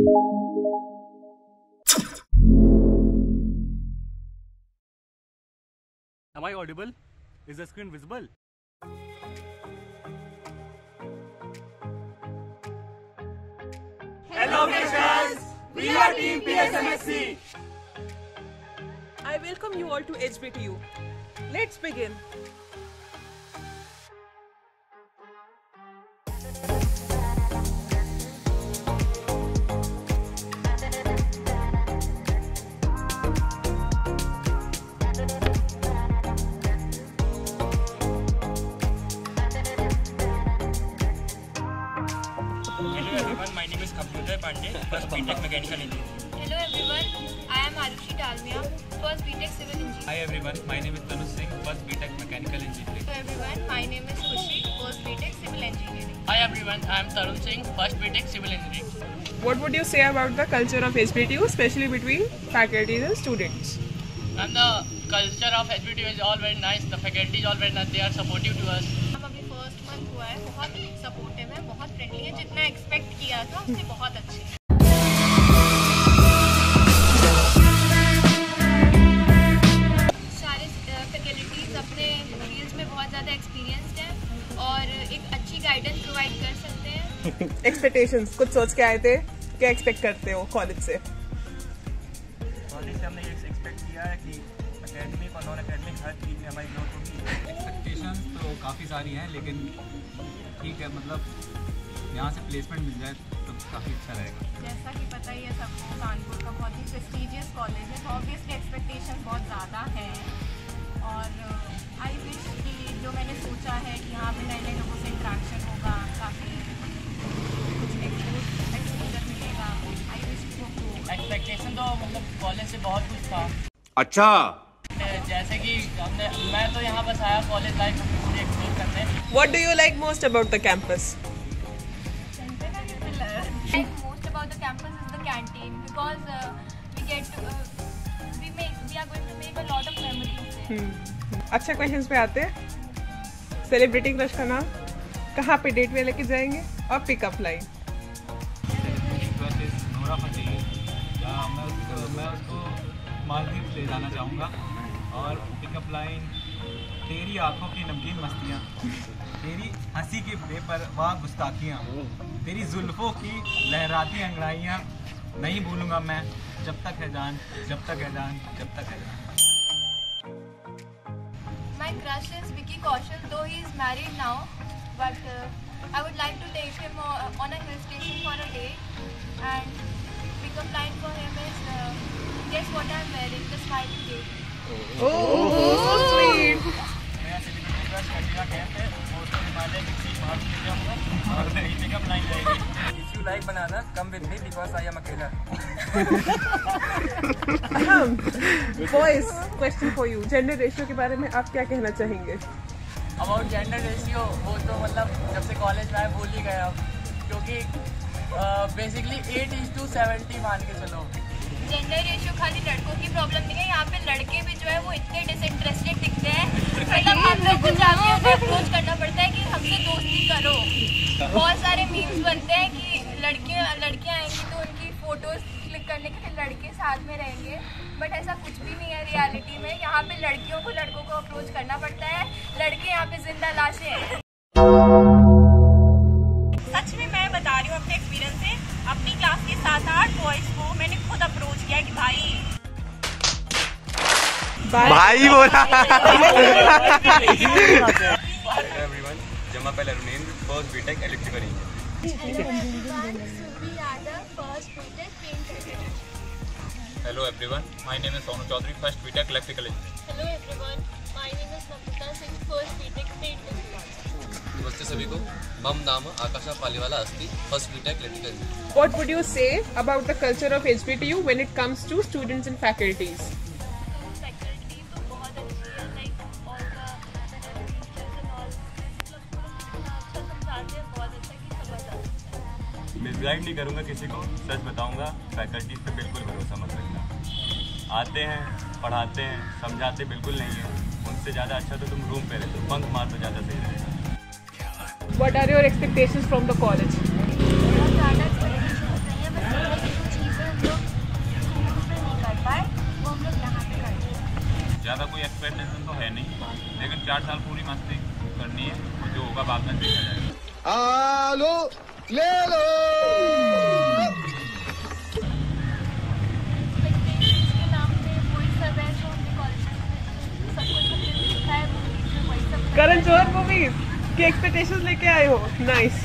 Am I audible? Is the screen visible? Hello freshers, we are Team PSMSC. I welcome you all to HBTU. Let's begin. Hello everyone, my name is Kapilendra Pandey, first BTech Mechanical Engineering. Hello everyone, I am Arushi Dalmia, first BTech Civil Engineering. Hi everyone, my name is Tanuj Singh, first BTech Mechanical Engineering. Hello everyone, my name is Khushi, first BTech Civil Engineering. Hi everyone, I am Tarun Singh, first BTech Civil Engineering. What would you say about the culture of HBTU, especially between faculties and students? And the culture of HBTU is all very nice, the faculty is all very nice, they are supportive to us. हम अभी first month हुआ है, बहुत supportive है, बहुत friendly है, जितना expect किया था उससे बहुत अच्छे हैं। सारे फैकल्टीज अपने फील्ड्स में बहुत ज़्यादा एक्सपीरियंस्ड हैं और एक अच्छी गाइडेंस प्रोवाइड कर सकते हैं। एक्सपेक्टेशंस कुछ सोच के आए थे, क्या एक्सपेक्ट करते हो कॉलेज से? कॉलेज से हमने ये एक्सपेक्ट किया है कि एकेडमिक और नॉन एकेडमिक हर चीज़ में हमारी ग्रोथ होगी। एक्सपेक्टेशंस तो काफ़ी सारी हैं, लेकिन ठीक है, मतलब यहाँ से प्लेसमेंट मिल जाए तो काफ़ी अच्छा रहेगा। जैसा कि पता ही है सबको, कानपुर का बहुत ही प्रेस्टीजियस कॉलेज है, तो ऑब्वियसली एक्सपेक्टेशन बहुत ज़्यादा है और आई विश कि जो मैंने सोचा है कि यहाँ पे नए नए लोगों से इंट्रैक्शन होगा, काफ़ी कुछ एक्सपोजर मिलेगा, आई विश वो एक्सपेक्टेशन तो मतलब कॉलेज से बहुत कुछ था। अच्छा, जैसे कि मैं तो यहाँ बस आया कॉलेज लाइफ पूरी एक्सप्लोर करने। What do you like most about the campus? Most about the campus is the canteen because we are going to make a lot of memories there. अच्छा, क्वेश्चंस पे आते हैं। सेलिब्रिटी क्रश का नाम, कहाँ पे डेट में लेके जाएंगे और पिकअप लाइन? नोरा फतेही, मैं उसको मालदीव ले जाना चाहूँगा और पिकअप लाइन, तेरी आंखों की नमकीन मस्तियाँ, तेरी हंसी की बेपरवाह गुस्ताखियाँ, तेरी जुल्फों की लहराती अंगड़ाइयाँ नहीं भूलूंगा मैं, जब तक है जान, जब तक है जान, जब तक है जान। My crush is Vicky Kaushal, though he is married now, but I would like to take him on a hill station for a date, and pickup line for him is guess what I'm wearing, the smiling date. Oh, so sweet. मेरा celebrity crush Katrina Kaif है, और उसके हिमालय की seat वहाँ पे ले जाऊँगा और मेरी पिकअप लाइन रहेगी। If you like banana, come with me because I am अकेला। Boys, question for you. Gender ratio के बारे में आप क्या कहना चाहेंगे? अबाउट जेंडर रेशियो वो तो मतलब जब से कॉलेज में आए भूल ही गए अब, क्योंकि बेसिकली 8:70 मान के चलो। जेंडर रेशियो खाली लड़कों की प्रॉब्लम नहीं है, यहाँ पे लड़के भी जो है वो इतने डिसइंटरेस्टेड दिखते हैं, मतलब हम लोग को जाके उन्हें अप्रोच करना पड़ता है कि हमसे दोस्ती करो। बहुत सारे मीम्स बनते हैं कि लड़कियाँ आएंगी तो उनकी फोटोज क्लिक करने के लिए लड़के साथ में रहेंगे, बट ऐसा कुछ भी नहीं है रियलिटी में। यहाँ पे लड़कियों को लड़कों को अप्रोच करना पड़ता है, लड़के यहाँ पे जिंदा लाशें हैं। सच में मैं बता रही हूँ अपने एक्सपीरियंस से, अपनी क्लास के 7-8 बॉयज को मैंने खुद अप्रोच किया कि भाई बोला। एवरीवन, जमा पहले Runendra, first BTech electrical Hello everyone, my name is Sonu Chaudhary, first BTech Electrical Engineering. Hello everyone, my name is Namrata Singh, first BTech Paint Engineering. नमस्ते सभी को, मम नाम आकाशा पालीवाला अस्ति, first BTech electrical engineering. What would you say about the culture of HBTU when it comes to students and faculties? Faculty तो बहुत अच्छी है, like all the teachers and all, अच्छा समझाते हैं, बहुत अच्छा कि समझ आता है। मिसगाइड नहीं करूँगा किसी को, सच बताऊँगा, फैकल्टीज पे बिल्कुल भरोसा मत रखना। आते हैं, पढ़ाते हैं, समझाते बिल्कुल नहीं है। उनसे ज़्यादा अच्छा तो तुम रूम पे रहते हो, बंक मार तो ज़्यादा सही रहेगा। What are your expectations from the college? बहुत ज़्यादा expectations नहीं है, बस ले लो। इसके नाम पे वही सब है जो हमने कॉलेज में सब कुछ हमने देखा है, वही सब करण जौहर मूवीज की एक्सपेक्टेशंस लेके आए हो। नाइस।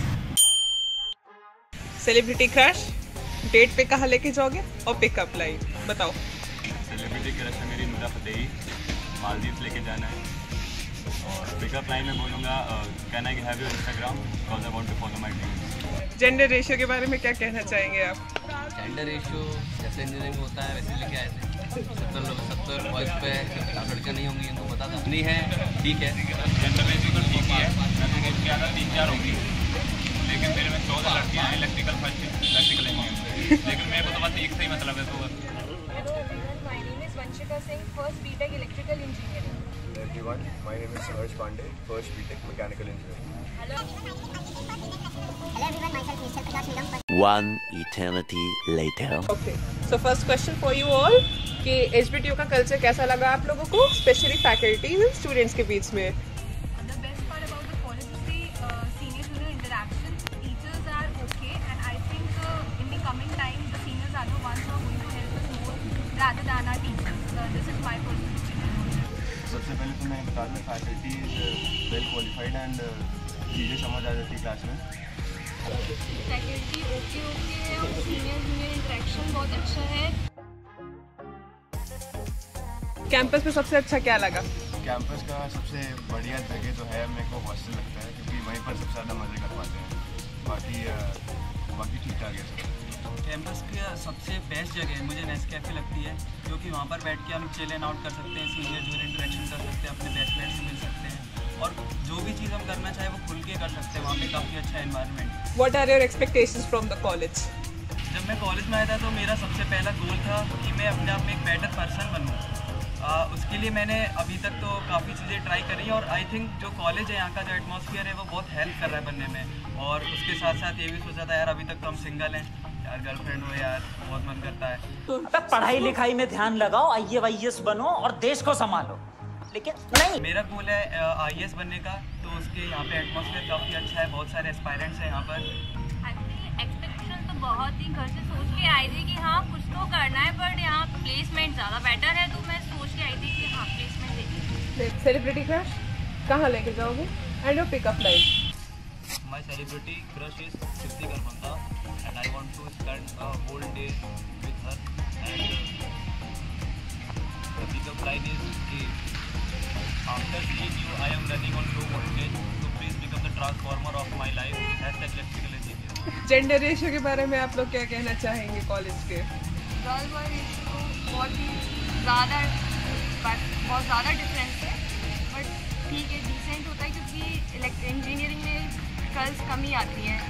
सेलिब्रिटी क्रश, डेट पे कहाँ लेके जाओगे और पिकअप लाइन बताओ। सेलिब्रिटी क्रश है मेरी नुरा फतेही, मालदीव लेके जाना है। और पिकअप लाइन में बोलूँगा can I have your Instagram because I want to follow my dreams. Gender ratio के बारे में क्या कहना चाहेंगे आप? जेंडर रेशियो जैसे इंजीनियरिंग में होता है वैसे लेके आए थे। 70 बॉयज़ पे लड़कियाँ नहीं होंगी, इनको पता था नहीं है, ठीक है। जेंडर रेशियो तो ठीक ही है, वैसे कि इसके अगर 3-4 होंगी, लेकिन मेरे में 14 लड़कियाँ हैं इलेक्ट्रिकल इंजीनियर, लेकिन मेरे को तो बस एक से ही मतलब है। तो My name is Vanshika Singh, first BTech electrical engineering. Everyone, my name is Harsh Pandey, first BTech mechanical engineering. Hello. Hello everyone, myself Mr. Prakash Neelam. One eternity later. Okay, so first question for you all कि HBTU का culture कैसा लगा आप लोगों को, specially faculties and students के बीच में? The best part about the college is the senior-junior interaction. Teachers are okay, and I think in the coming time, the seniors are the ones who are going to help us more rather than our teachers. This is my personal opinion. सबसे पहले तो मैं बता दूँ faculty is well qualified and चीज़ें समझ आ जाती class में। फैकल्टी ओके है और सीनियर-जूनियर इंटरेक्शन बहुत अच्छा है। कैंपस में सबसे अच्छा क्या लगा? कैंपस का सबसे बढ़िया जगह जो है मेरे को हॉस्टल लगता है, क्योंकि वहीं पर सबसे ज़्यादा मज़े कर पाते हैं। बाकी ठीक ठाक है सब। कैंपस की सबसे बेस्ट जगह मुझे नेस्कैफे लगती है, क्योंकि वहाँ पर बैठ के हम चिल एंड आउट कर सकते हैं, सीनियर जूनियर इंटरेक्शन कर सकते हैं, अपने बैचमेट से मिल सकते हैं और जो भी चीज़ हम करना चाहे वो खुल के कर सकते हैं। वहाँ पे काफ़ी अच्छा environment. What are your expectations from the college? जब मैं कॉलेज में आया था तो मेरा सबसे पहला गोल था कि मैं अपने आप में एक बेटर पर्सन बनूँ। उसके लिए मैंने अभी तक तो काफ़ी चीज़ें ट्राई करी और आई थिंक जो कॉलेज है यहाँ का जो एटमॉस्फेयर है वो बहुत हेल्प कर रहा है बनने में। और उसके साथ साथ ये भी सोचा था यार अभी तक तो हम सिंगल हैं, यार गर्लफ्रेंड हो यार, बहुत मन करता है। तो पढ़ाई लिखाई में ध्यान लगाओ, IAS बनो और देश को संभालो, लेकिन नहीं। मेरा गोल है IAS बनने का, तो उसके यहाँ पे एटमॉस्फेयर काफ़ी अच्छा है, बहुत सारे एस्पायरेंट्स हैं यहाँ पर। एक्सपेक्टेशन तो बहुत ही घर से सोच के आई थी कि हाँ कुछ तो करना है, बट यहाँ प्लेसमेंट ज़्यादा बेटर है, तो मैं सोच के आई थी कि हाँ प्लेसमेंट लेंगे। सेलिब्रिटी क्रश कहाँ लेके जाओगे and your pickup line? My celebrity crush is Siddhi Garbanda and I want to spend a whole day with her and the pickup line is कि after seeing you I am running on low voltage, so please become the transformer of my life as the electrical engineer. Gender ratio के बारे में आप लोग क्या कहना चाहेंगे college के? गर्ल बॉय रेशियो बहुत ज़्यादा डिफरेंस है, बट ठीक है, डिसेंट होता है क्योंकि इंजीनियरिंग में गर्ल्स कम ही आती हैं।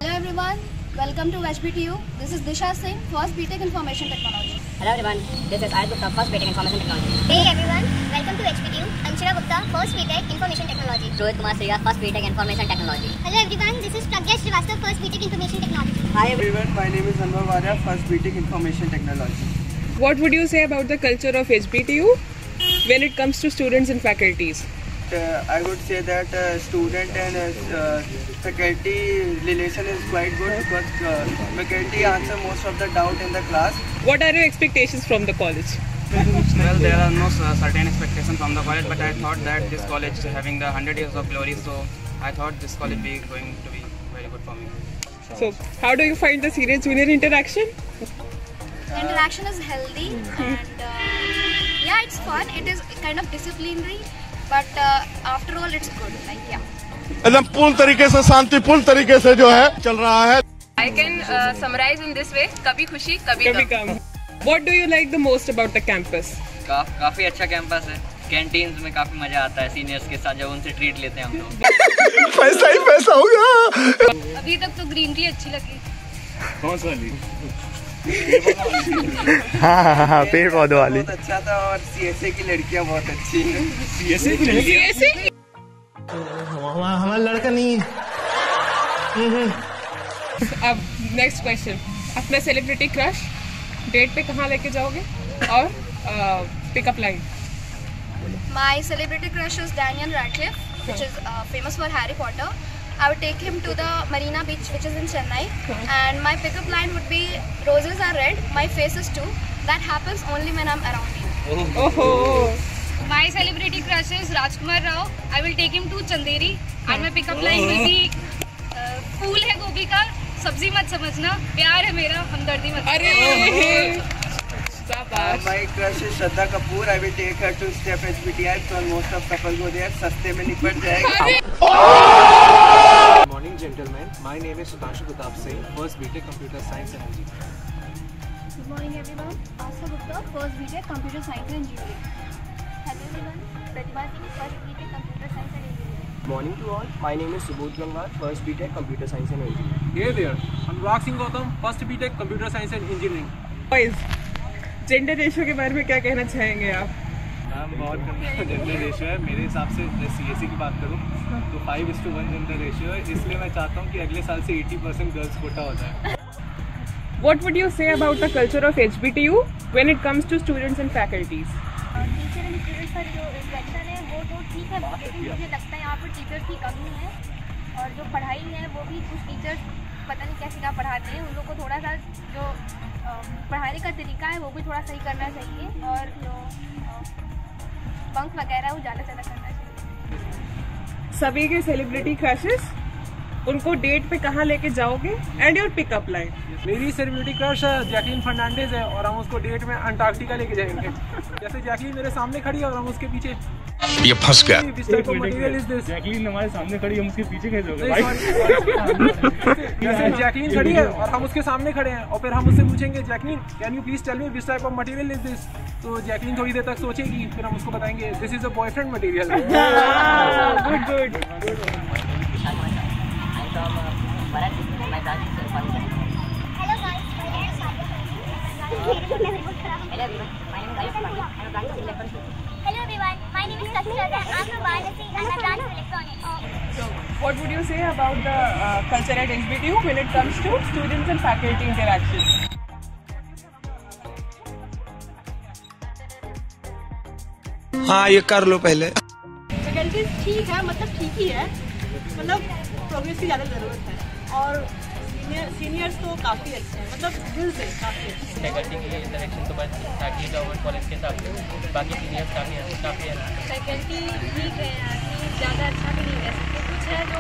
Hello everyone, welcome to HBTU. This is Disha Singh, first BTech Information Technology. Hello everyone, this is Ayaz Gupta, first BTech Information Technology. Hey everyone, welcome to HBTU. Anshira Gupta, first BTech Information Technology. Rohit Kumar Sriya, first BTech Information Technology. Hello everyone, this is Pragya Srivastava, first BTech Information Technology. Hi Everyone, my name is Anwar Varia, first BTech Information Technology. What would you say about the culture of HBTU when it comes to students and faculties? I would say that student and faculty relation is quite good because faculty answer most of the doubt in the class. What are your expectations from the college? Well, there are no certain expectations from the college, but I thought that this college is having the 100 years of glory, so I thought this college be going to be very good for me. So, how do you find the senior-junior interaction? The interaction is healthy and yeah, it's fun. It is kind of disciplinary, but after all, it's good. Like yeah. एकदम पूर्ण तरीके से शांतिपूर्ण तरीके से जो है चल रहा है। I can summarize in this way: कभी खुशी, कभी गम. What do you like the most about the campus? काफी अच्छा कैंपस है। कैंटीन्स में काफी मजा आता है सीनियर्स के साथ जब उनसे ट्रीट लेते हैं हम लोग। पैसा ही पैसा होगा। अभी तक तो ग्रीन टी अच्छी लगी। कौन सा वाली? हाँ, पेड़ पौधों वाली बहुत अच्छा था और CSA की लड़कियाँ बहुत अच्छी हैं। CSA की लड़कियाँ? हमारा लड़का नहीं है। अब नेक्स्ट क्वेश्चन, अपना सेलिब्रिटी क्रश डेट पे कहाँ लेके जाओगे और Pick-up line. My celebrity crush is Daniel Radcliffe, which is famous for Harry Potter. I would take him to the Marina Beach, which is in Chennai. And my pickup line would be, roses are red, my face is too. That happens only when I'm around you. Oh. My celebrity crush is Rajkumar Rao. I will take him to Chanderi. And my pickup line will be, फूल है गोभी का, सब्जी मत समझना, प्यार है मेरा, हमदर्दी मत। अरे My crush is Shraddha Kapoor. I will take her to Step HBTI because most of couples go there. सस्ते में निपट जाएगा। Good morning, gentlemen. My name is Sudhanshu Pratap Singh, first BTech Computer Science and Engineering. Good morning, everyone. Asha Gupta, first BTech Computer Science and Engineering. Hello, everyone. Pratibha Singh, first BTech Computer Science and Engineering. Good morning to all. My name is Subodh Gangar, first BTech Computer Science and Engineering. Hey there. Anurag Singh Gautam, first BTech Computer Science and Engineering. Boys, gender ratio के बारे में क्या कहना चाहेंगे आप? Ma'am बहुत कम gender ratio है। मेरे हिसाब से CSE की बात करूँ तो 5:1 जेंडर रेशियो है, इसलिए मैं चाहता हूँ कि अगले साल से 80% गर्ल्स कोटा हो जाए। What would you say about the culture of HBTU when it comes to students and faculties? Teacher and students का जो इंटरेक्शन है वो तो ठीक है, लेकिन मुझे लगता है यहाँ पर टीचर्स की कमी है और जो पढ़ाई है वो भी कुछ टीचर्स पता नहीं कैसे क्या पढ़ाते हैं। उन लोग को थोड़ा सा जो पढ़ाने का तरीका है वो भी थोड़ा सही करना चाहिए और जो बंक वगैरह है वो ज़्यादा से ज़्यादा करना चाहिए। सभी के सेलिब्रिटी क्रशेस, उनको डेट पे कहाँ लेके जाओगे? And your pickup line? मेरी सेलिब्रिटी क्रश जैकलीन फर्नांडिस है और हम उसको डेट में अंटार्कटिका लेके जाएंगे। जैसे जैकलीन मेरे सामने खड़ी है और हम उसके पीछे। ये फंस गया। जैकलीन हमारे सामने खड़ी है, हम उसके पीछे कैसे होंगे? जैसे जैकलीन खड़ी है और हम उसके सामने खड़े हैं और फिर हम उससे पूछेंगे Jacqueline can you please tell me which type of material is this? तो जैकलीन थोड़ी देर तक सोचेगी, फिर हम उसको बताएंगे this is a boyfriend material. Good. Hello everyone, my name is Kasira and I'm from Varanasi and my branch is electronics. So, what would you say about the culture at HBTU when it comes to students and faculty interaction? हाँ ये कर लो पहले। Faculty ठीक है, मतलब ठीक ही है, मतलब प्रोग्रेस की ज़्यादा ज़रूरत है और सीनियर्स तो काफ़ी अच्छे हैं, मतलब दिल से काफ़ी अच्छे हैं। फैकल्टी की इंटरेक्शन तो बस ताकि गवर्नमेंट कॉलेज के हिसाब से बाकी सीनियर्स काफ़ी है। फैकल्टी ठीक है, ज़्यादा अच्छा भी नहीं कह सकते, कुछ है जो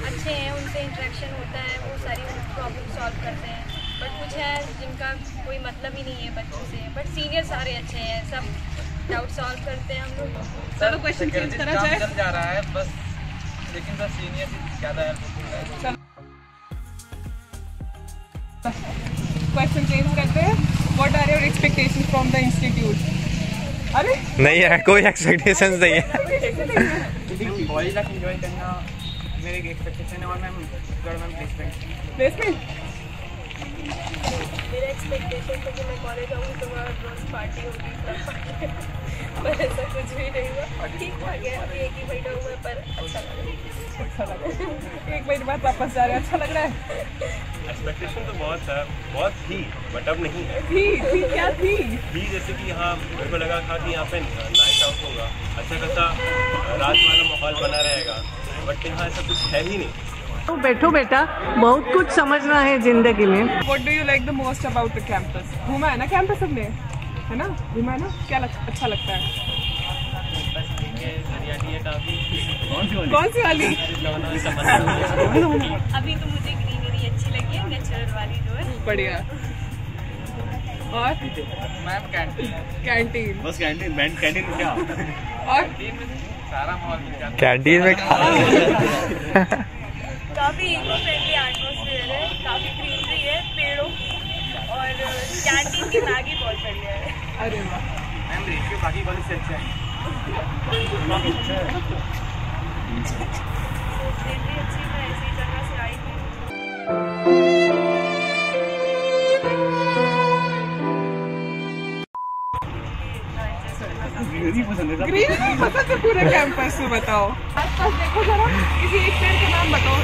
अच्छे हैं, उनसे इंटरेक्शन होता है, वो सारी प्रॉब्लम सॉल्व करते हैं, बट कुछ है जिनका कोई मतलब ही नहीं है बच्चों से। बट सीनियर सारे अच्छे हैं, सब डाउट सॉल्व करते हैं हम लोग। चलो क्वेश्चन चेंज करा जाए। चल जा रहा है बस, लेकिन सर सीनियर ज़्यादा हेल्पफुल है। क्वेश्चन चेंज करते हैं। What are your expectations from the institute? अरे नहीं है, कोई एक्सपेक्टेशंस नहीं है। कॉलेज लाइफ एंजॉय करना मेरी एक्सपेक्टेशन है और मैम गवर्नमेंट प्लेसमेंट। मेरा एक्सपेक्टेशन था कि मैं कॉलेज आऊँगी तो वहाँ रोज पार्टी होगी, पर ऐसा कुछ भी नहीं हुआ। ठीक ठाक है, अभी एक ही महीना हुआ पर अच्छा लगा। एक महीने बाद वापस जा रहे हैं, अच्छा लग रहा है? एक्सपेक्टेशन तो बहुत था, बहुत थी, बट अब नहीं है। थी क्या थी? जैसे कि यहाँ मेरे को लगा था कि यहाँ पे नाइट आउट होगा, अच्छा खासा रात वाला माहौल बना रहेगा, बट यहाँ ऐसा कुछ है ही नहीं। तो बैठो बेटा, बहुत कुछ समझना है जिंदगी में। What do you like the most about the campus? घूमा है ना कैंपस सबने, है ना? घूमा है ना? क्या अच्छा लगता है? कौन सी वाली? अभी तो मुझे ग्रीनरी अच्छी लगी है, नेचुरल वाली जो है। बढ़िया। और मैम कैंटीन बस कैंटीन में क्या और सारा माहौल कैंटीन में काफ़ी इको फ्रेंडली एटमॉस्फेयर है, काफ़ी ग्रीनरी है, पेड़ों और कैंटीन की मैगी बहुत बढ़िया है। अरे वाह मैम, रेशियो बाकी कॉलेज से अच्छा है। फ्रेंडली अच्छी है, ऐसी जगह से आई थी। ग्रीनरी पसंद है पूरे कैंपस में। बताओ आसपास देखो जरा, किसी एक पेड़ का नाम बताओ।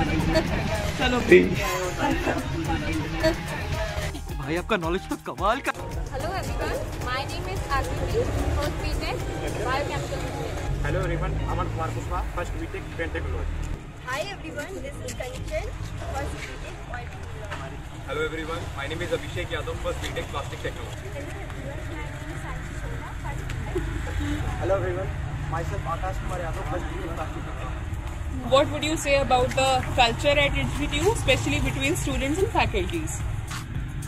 चलो भाई आपका नॉलेज तो कमाल का। Hello everyone, my name is Akriti, first BTech, Biochemical Engineering. Hello everyone, Aman Kumar Pushpa, first BTech, Paint Technology. Hi everyone, this is Kanchan, first BTech, Oil Technology. Hello everyone, my name is Abhishek Yadav, first BTech, Plastic Technology. Hello everyone, myself Akash Kumar Yadav, first BTech, Plastic Technology. What would you say about the culture at HBTU, especially between students and faculties?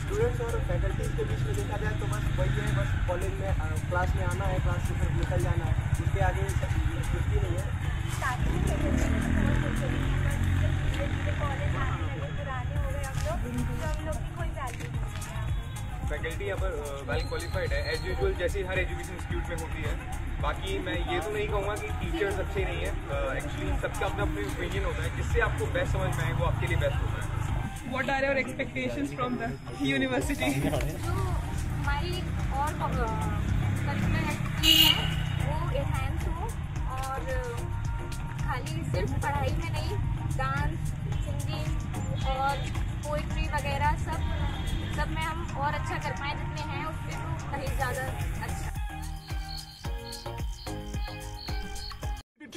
Students और faculties के बीच में देखा जाए तो बस वही है, बस कॉलेज में क्लास में आना है, क्लास से फिर निकल जाना है, उसके आगे कुछ भी नहीं है। फैकल्टी यहाँ पर वेल क्वालिफाइड है एज यूजुअल, जैसे हर एजुकेशन इंस्टीट्यूट में होती है। बाकी मैं ये तो नहीं कहूँगा कि टीचर्स अच्छे नहीं है, एक्चुअली सबका अपना अपना ओपिनियन होता है, जिससे आपको बेस्ट समझ में आए वो आपके लिए बेस्ट होता है। What are your expectations from the university? हमारी और करिकुलर एक्टिविटी है वो एनहांस हो, और खाली सिर्फ पढ़ाई में नहीं, डांस, सिंगिंग और पोइट्री वगैरह सब में हम और अच्छा कर पाएँ, जितने हैं उससे तो कहीं ज़्यादा अच्छा।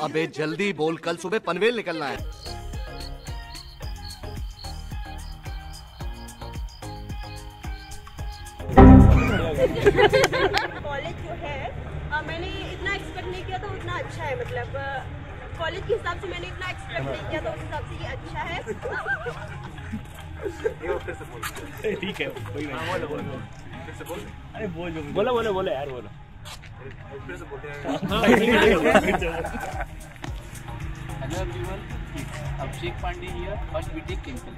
अबे जल्दी बोल, कल सुबह पनवेल निकलना है। कॉलेज जो है मैंने इतना एक्सपेक्ट नहीं किया था उतना अच्छा है, मतलब कॉलेज के हिसाब से मैंने इतना एक्सपेक्ट नहीं किया था उस हिसाब से ये अच्छा है। ठीक है, कोई नहीं। अरे बोलो बोलो बोलो यार, बोलो। Hello everyone, Abhishek Pandey here, first BTech chemical.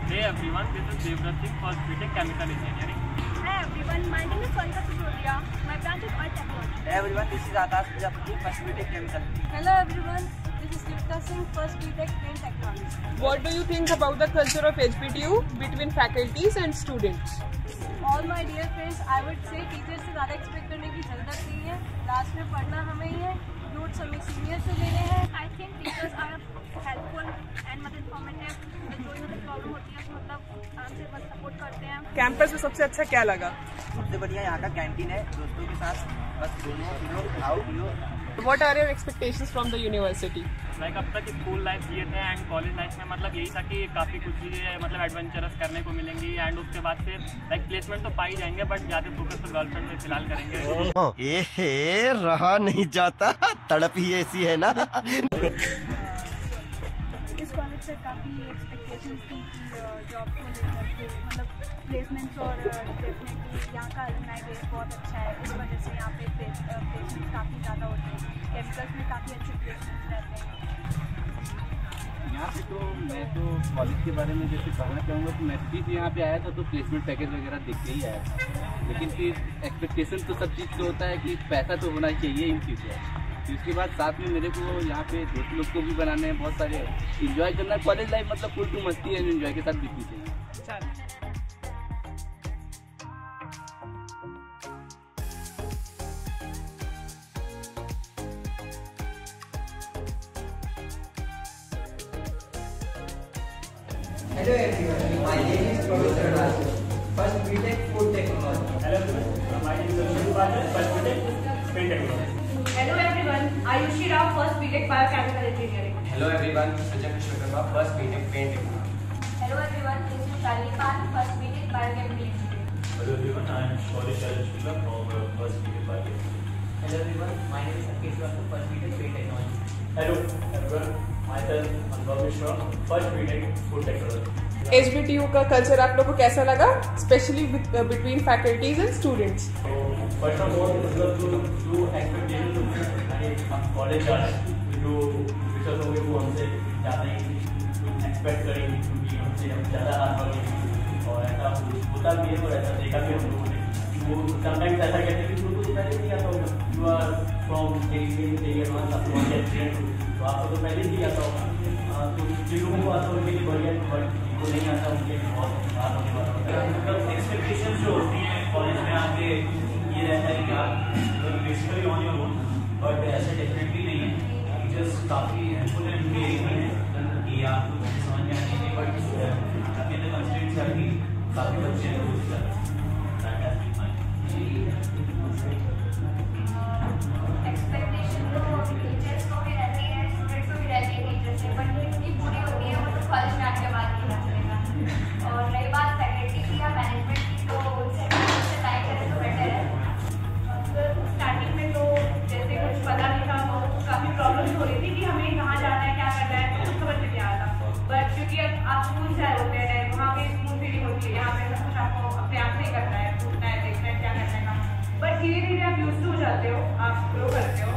Hey everyone, this is Devrat Singh, first BTech Chemical Engineering. Hi everyone, my name is Pankaj Sisodia, my branch is Oil Technology. Hey everyone, this is Akash Prajapati, first BTech Chemical. Hello everyone, this is Deepta Singh, first BTech Paint Technology. What do you think about the culture of HBTU between faculties and students? All my dear friends, I would say teacher से ज़्यादा expect करने की ज़रूरत नहीं है, last में पढ़ना हमें ही है, नोट्स हमें सीनियर से लेने हैं। I think teachers are helpful and मतलब इन्फॉर्मेटिव, जो मतलब प्रॉब्लम होती है मतलब आराम से बस सपोर्ट करते हैं। कैंपस में सबसे अच्छा क्या लगा? सबसे बढ़िया यहाँ का कैंटीन है, दोस्तों के साथ बस दोनों पिलो खाओ पियो। What are your expectations from the university? Like अब तक स्कूल लाइफ जिए थे एंड कॉलेज लाइफ में मतलब यही था कि काफ़ी कुछ चीज़ें मतलब एडवेंचरस करने को मिलेंगी, एंड उसके बाद से लाइक प्लेसमेंट तो पा ही जाएंगे, बट ज़्यादा फोकस तो गर्लफ्रेंड में फिलहाल करेंगे। ये रहा नहीं जाता, तड़प ही ऐसी है ना। इस कॉलेज से काफ़ी एक्सपेक्टेशंस थी कि जॉब को लेकर के, मतलब प्लेसमेंट्स, और डेफिनेटली यहाँ का अलुमनाई बेस बहुत अच्छा है, इस वजह से यहाँ पे प्लेसमेंट्स काफ़ी ज़्यादा होते हैं, केमिकल्स में काफ़ी अच्छे प्लेसमेंट्स रहते हैं। यहाँ पे तो मैं तो कॉलेज के बारे में जैसे कहना चाहूँगा कि मैं भी यहाँ पे आया था तो प्लेसमेंट पैकेज वगैरह देख के ही आया था, लेकिन फिर एक्सपेक्टेशन तो सब चीज़ का होता है कि पैसा तो होना चाहिए इन फ्यूचर। उसके बाद साथ में मेरे को यहाँ पे दोस्त लोग को भी बनाने हैं, बहुत सारे इंजॉय करना है। कॉलेज लाइफ मतलब फुल टू मस्ती है, इंजॉय के साथ बीतनी चाहिए। Hello everyone, my name is Professor Raj, first BTech Food Technology. Hello everyone, my name is Ashwin Patel, first BTech Paint Technology. Hello everyone, Ayushi Rao, first BTech Biochemical Engineering. Hello everyone, Sajjan Vishwakarma, first BTech Paint Technology. Hello everyone, this is Shalini Khan, first BTech Biochemical Engineering. Hello everyone, I am Shaurik Shukla from first BTech Biochemical. Hello everyone, my name is Akesh Basu, first BTech Paint Technology. Hello everyone, myself Anubhav Mishra, first BTech Food Technology. HBTU का culture आप लोगों को कैसा लगा, specially between faculties and students? First of all मतलब जो expectation हम college जा रहे हैं, जो टीचर्स होंगे वो हमसे ज़्यादा ही एक्सपेक्ट करेंगे, क्योंकि हमसे हम ज़्यादा हार्ड वर्किंग, और ऐसा होता भी है, तो ऐसा देखा भी हम लोगों ने। वो समटाइम्स ऐसा कहते हैं कि तुमको तो पहले नहीं आता होगा, यू आर फ्रॉम एडवांस आप लोग एक्सपीरियंस, तो आपको तो पहले ही आता होगा। तो जिन लोगों को आता उनके लिए बढ़िया, बट जिनको नहीं आता उनके लिए बहुत हार्ड होने वाला होता है। मतलब एक्सपेक्टेशन जो होती है कॉलेज में आके ये रहता है कि आप basically on your own, but ऐसा डेफिनेटली नहीं है। टीचर्स काफ़ी हेल्पफुल है उनके एरिया में कि आपको समझ में आने के, बट आपके अंदर कंस्ट्रेंट्स है कि काफ़ी बच्चे हैं उस तरह एक्सपेक्टेशन तो टीचर्स को भी रहती है, स्टूडेंट्स को भी रहती है टीचर्स से, बट ये इतनी पूरी होती है वो तो कॉलेज में आने के बाद ही लगेगा। और रही बात फैकल्टी की या मैनेजमेंट की, तो उनसे टाइम करें तो बेटर है। स्टार्टिंग में तो जैसे कुछ पता नहीं था तो काफ़ी प्रॉब्लम्स हो रही थी कि हमें कहाँ जाना है, क्या करना है, तो समझ में नहीं आ रहा। बट क्योंकि अब आप स्कूल से होते हैं, वहाँ पे स्कूल फीलिंग होती है, यहाँ पे सब कुछ आपको अपने आप से ही करना है, पूछना है, देखना है क्या करना है। बट धीरे धीरे आप यूज टू हो जाते हो, आप ग्रो करते हो,